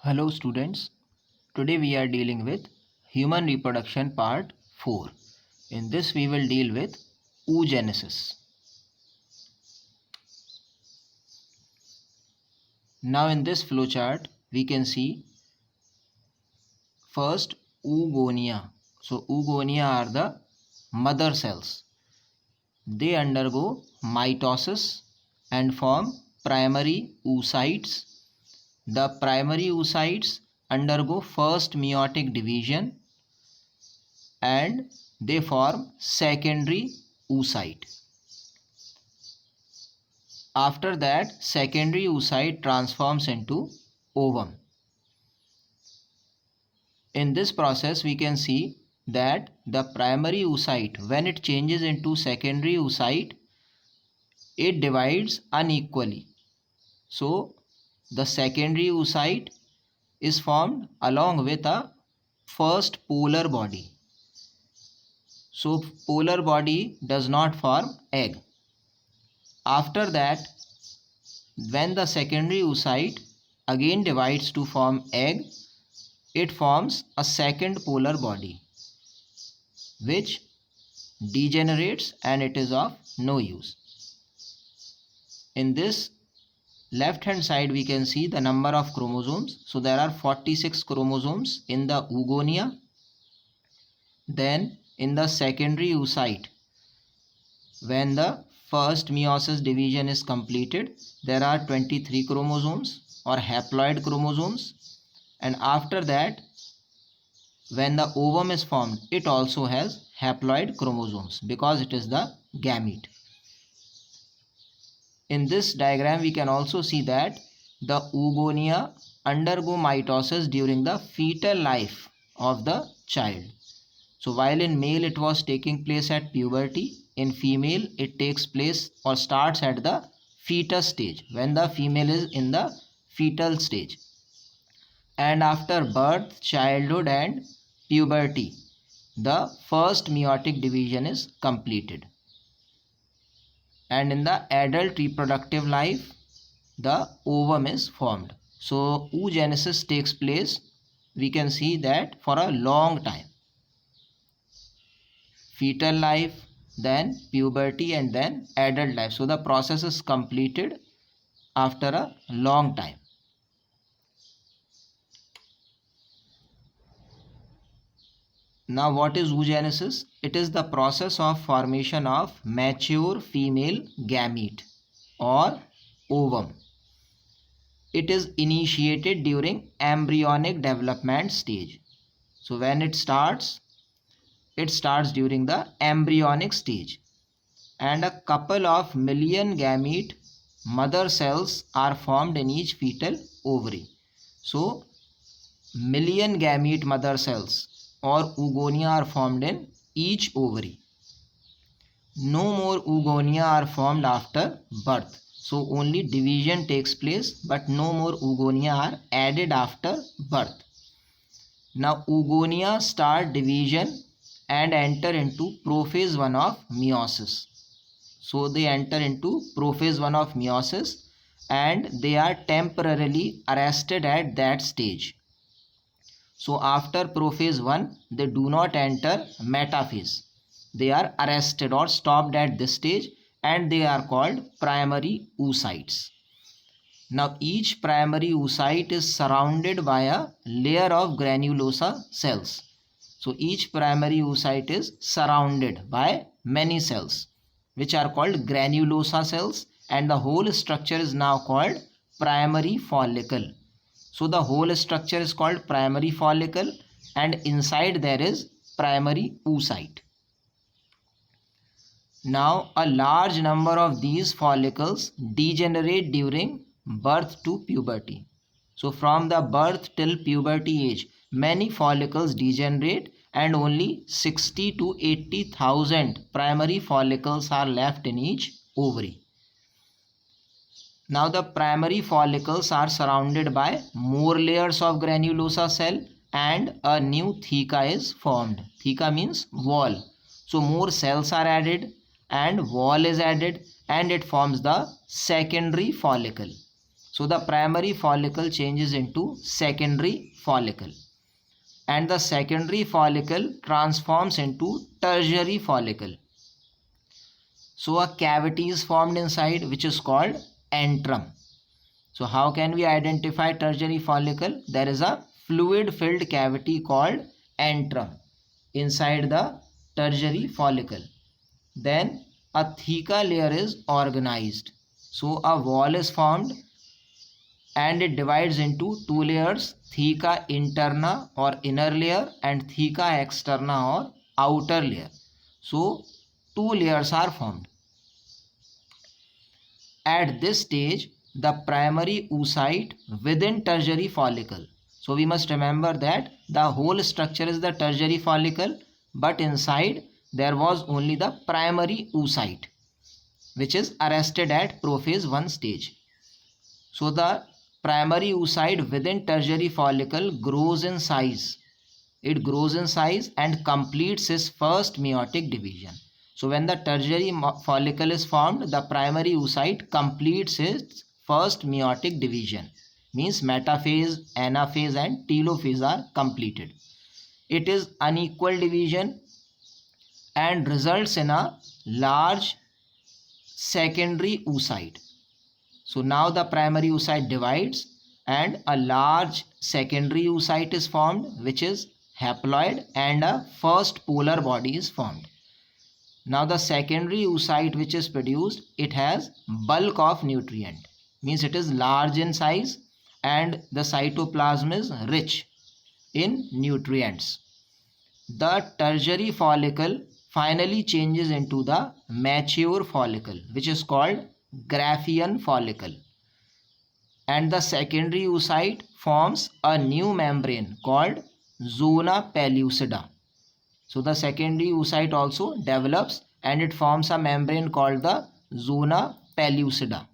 Hello students, today we are dealing with human reproduction part 4. In this we will deal with oogenesis. Now in this flowchart we can see first oogonia. So oogonia are the mother cells. They undergo mitosis and form primary oocytes. The primary oocytes undergo first meiotic division and they form secondary oocyte. After that, secondary oocyte transforms into ovum. In this process, we can see that the primary oocyte, when it changes into secondary oocyte, it divides unequally. So, the secondary oocyte is formed along with a first polar body. So, polar body does not form egg. After that, when the secondary oocyte again divides to form egg, it forms a second polar body which degenerates and it is of no use. In this left hand side we can see the number of chromosomes. So there are 46 chromosomes in the oogonia. Then in the secondary oocyte, when the first meiosis division is completed, there are 23 chromosomes or haploid chromosomes, and after that when the ovum is formed, it also has haploid chromosomes because it is the gamete. In this diagram we can also see that the oogonia undergo mitosis during the fetal life of the child. So while in male it was taking place at puberty, in female it takes place or starts at the fetus stage, when the female is in the fetal stage. And after birth, childhood and puberty, the first meiotic division is completed. And in the adult reproductive life, the ovum is formed. So oogenesis takes place, we can see that, for a long time. Fetal life, then puberty, and then adult life. So the process is completed after a long time. Now what is oogenesis? It is the process of formation of mature female gamete or ovum. It is initiated during embryonic development stage. So when it starts during the embryonic stage, and a couple of million gamete mother cells are formed in each fetal ovary. So million gamete mother cells or oogonia are formed in each ovary. No more oogonia are formed after birth. So only division takes place, but no more oogonia are added after birth. Now oogonia start division and enter into prophase 1 of meiosis. So they enter into prophase 1 of meiosis and they are temporarily arrested at that stage. So after prophase 1, they do not enter metaphase. They are arrested or stopped at this stage and they are called primary oocytes. Now each primary oocyte is surrounded by a layer of granulosa cells. So each primary oocyte is surrounded by many cells which are called granulosa cells, and the whole structure is now called primary follicle. So the whole structure is called primary follicle and inside there is primary oocyte. Now a large number of these follicles degenerate during birth to puberty. So from the birth till puberty age, many follicles degenerate and only 60 to 80,000 primary follicles are left in each ovary. Now the primary follicles are surrounded by more layers of granulosa cell and a new theca is formed. Theca means wall. So more cells are added and wall is added and it forms the secondary follicle. So the primary follicle changes into secondary follicle, and the secondary follicle transforms into tertiary follicle. So a cavity is formed inside which is called antrum. So how can we identify tertiary follicle? There is a fluid filled cavity called antrum inside the tertiary follicle. Then a theca layer is organized. So a wall is formed and it divides into two layers, theca interna or inner layer and theca externa or outer layer. So two layers are formed. At this stage, the primary oocyte within tertiary follicle. So we must remember that the whole structure is the tertiary follicle, but inside there was only the primary oocyte, which is arrested at prophase 1 stage. So the primary oocyte within tertiary follicle grows in size. It grows in size and completes its first meiotic division. So when the tertiary follicle is formed, the primary oocyte completes its first meiotic division. Means metaphase, anaphase and telophase are completed. It is unequal division and results in a large secondary oocyte. So now the primary oocyte divides and a large secondary oocyte is formed, which is haploid, and a first polar body is formed. Now the secondary oocyte which is produced, it has bulk of nutrient, means it is large in size and the cytoplasm is rich in nutrients. The tertiary follicle finally changes into the mature follicle, which is called Graafian follicle, and the secondary oocyte forms a new membrane called zona pellucida. So the secondary oocyte also develops and it forms a membrane called the zona pellucida.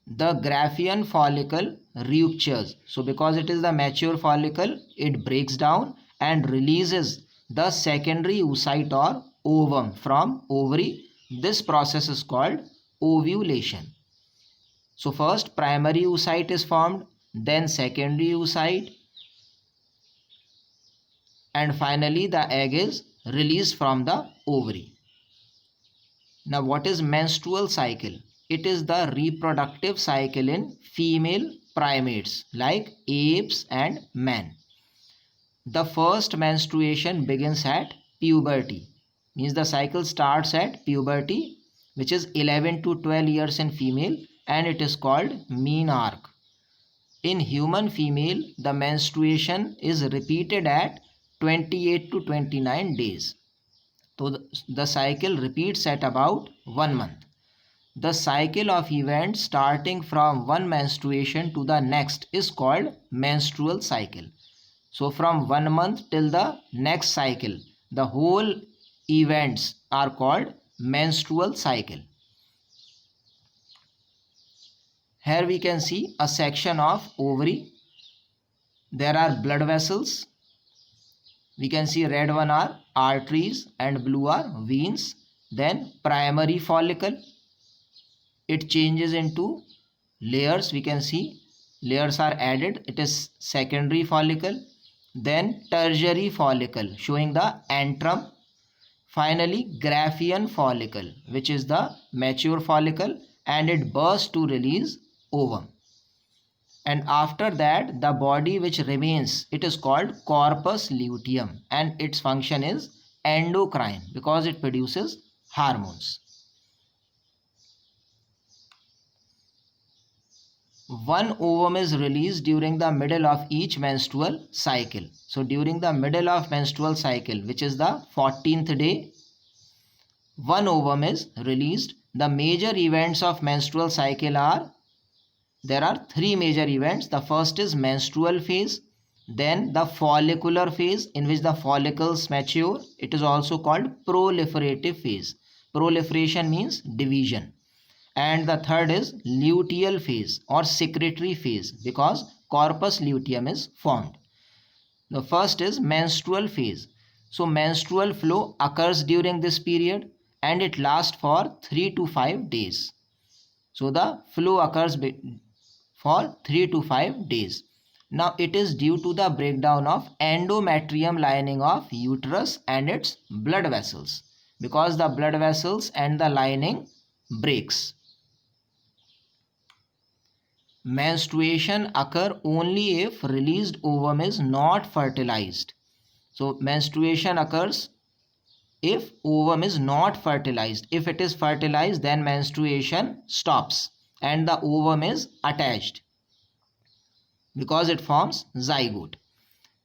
The Graafian follicle ruptures. So because it is the mature follicle, it breaks down and releases the secondary oocyte or ovum from ovary. This process is called ovulation. So first primary oocyte is formed, then secondary oocyte, and finally the egg is released from the ovary. Now what is menstrual cycle? It is the reproductive cycle in female primates like apes and man. The first menstruation begins at puberty, means the cycle starts at puberty, which is 11 to 12 years in female, and it is called menarche. In human female, the menstruation is repeated at 28 to 29 days. So the cycle repeats at about 1 month. The cycle of events starting from one menstruation to the next is called menstrual cycle. So from 1 month till the next cycle, the whole events are called menstrual cycle. Here we can see a section of ovary. There are blood vessels. We can see red one are arteries and blue are veins. Then primary follicle. It changes into layers. We can see layers are added. It is secondary follicle. Then tertiary follicle showing the antrum. Finally Graafian follicle, which is the mature follicle, and it bursts to release ovum. And after that the body which remains, it is called corpus luteum, and its function is endocrine because it produces hormones. One ovum is released during the middle of each menstrual cycle. So during the middle of menstrual cycle, which is the 14th day, one ovum is released. The major events of menstrual cycle are, there are three major events. The first is menstrual phase, then the follicular phase in which the follicles mature. It is also called proliferative phase. Proliferation means division. And the third is luteal phase or secretory phase because corpus luteum is formed. The first is menstrual phase. So menstrual flow occurs during this period and it lasts for 3 to 5 days. So the flow occurs for 3 to 5 days. Now it is due to the breakdown of endometrium lining of uterus and its blood vessels, because the blood vessels and the lining breaks. Menstruation occur only if released ovum is not fertilized. So menstruation occurs if ovum is not fertilized. If it is fertilized, then menstruation stops and the ovum is attached, because it forms zygote.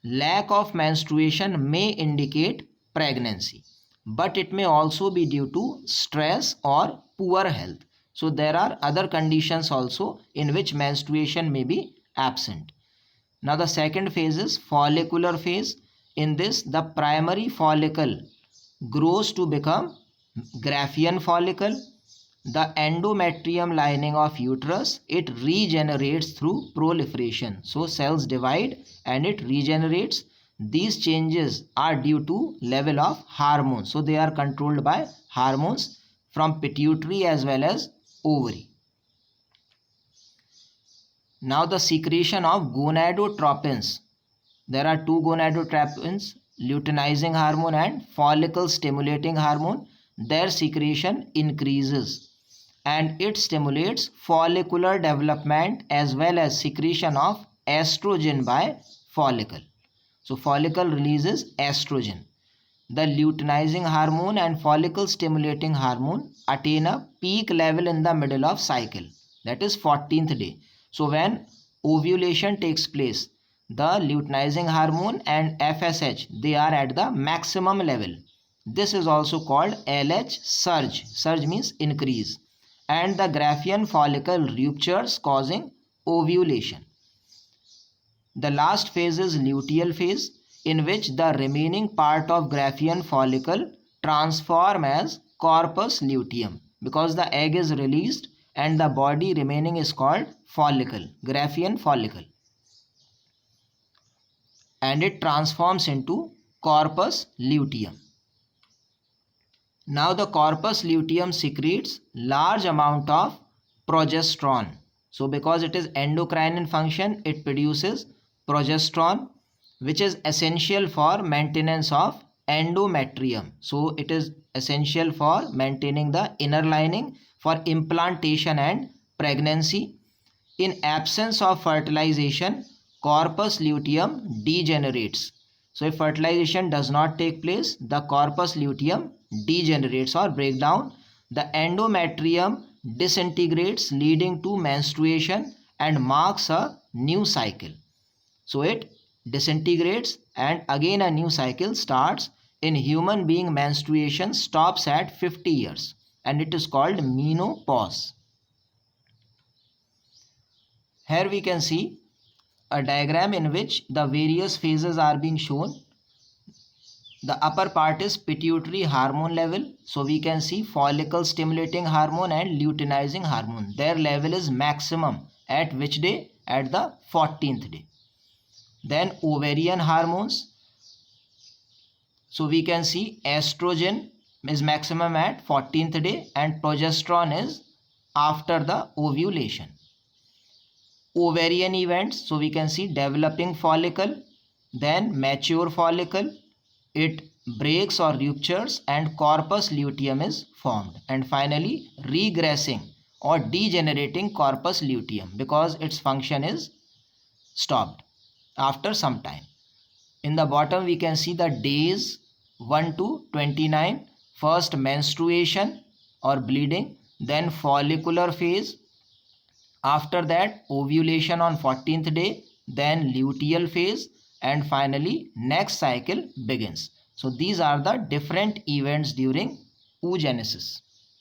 Lack of menstruation may indicate pregnancy, but it may also be due to stress or poor health. So there are other conditions also in which menstruation may be absent. Now the second phase is follicular phase. In this, the primary follicle grows to become Graafian follicle. The endometrium lining of uterus, it regenerates through proliferation. So cells divide and it regenerates. These changes are due to level of hormones. So they are controlled by hormones from pituitary as well as ovary. Now the secretion of gonadotropins. There are two gonadotropins, luteinizing hormone and follicle stimulating hormone. Their secretion increases and it stimulates follicular development as well as secretion of estrogen by follicle. So follicle releases estrogen. The luteinizing hormone and follicle stimulating hormone attain a peak level in the middle of cycle, that is 14th day. So when ovulation takes place, the luteinizing hormone and FSH, they are at the maximum level. This is also called LH surge. Surge means increase. And the Graafian follicle ruptures, causing ovulation. The last phase is luteal phase, in which the remaining part of Graafian follicle transform as corpus luteum, because the egg is released and the body remaining is called follicle, Graafian follicle, and it transforms into corpus luteum. Now the corpus luteum secretes large amount of progesterone. So because it is endocrine in function, it produces progesterone, which is essential for maintenance of endometrium. So it is essential for maintaining the inner lining, for implantation and pregnancy. In absence of fertilization, corpus luteum degenerates. So if fertilization does not take place, the corpus luteum degenerates or breaks down. The endometrium disintegrates, leading to menstruation and marks a new cycle. So it disintegrates and again a new cycle starts. In human being, menstruation stops at 50 years and it is called menopause. Here we can see a diagram in which the various phases are being shown. The upper part is pituitary hormone level. So we can see follicle stimulating hormone and luteinizing hormone. Their level is maximum at which day? At the 14th day. Then ovarian hormones. So we can see estrogen is maximum at 14th day and progesterone is after the ovulation. Ovarian events. So we can see developing follicle, then mature follicle. It breaks or ruptures and corpus luteum is formed, and finally regressing or degenerating corpus luteum, because its function is stopped after some time. In the bottom we can see the days 1 to 29. First menstruation or bleeding, then follicular phase, after that ovulation on 14th day, then luteal phase, and finally next cycle begins. So these are the different events during oogenesis.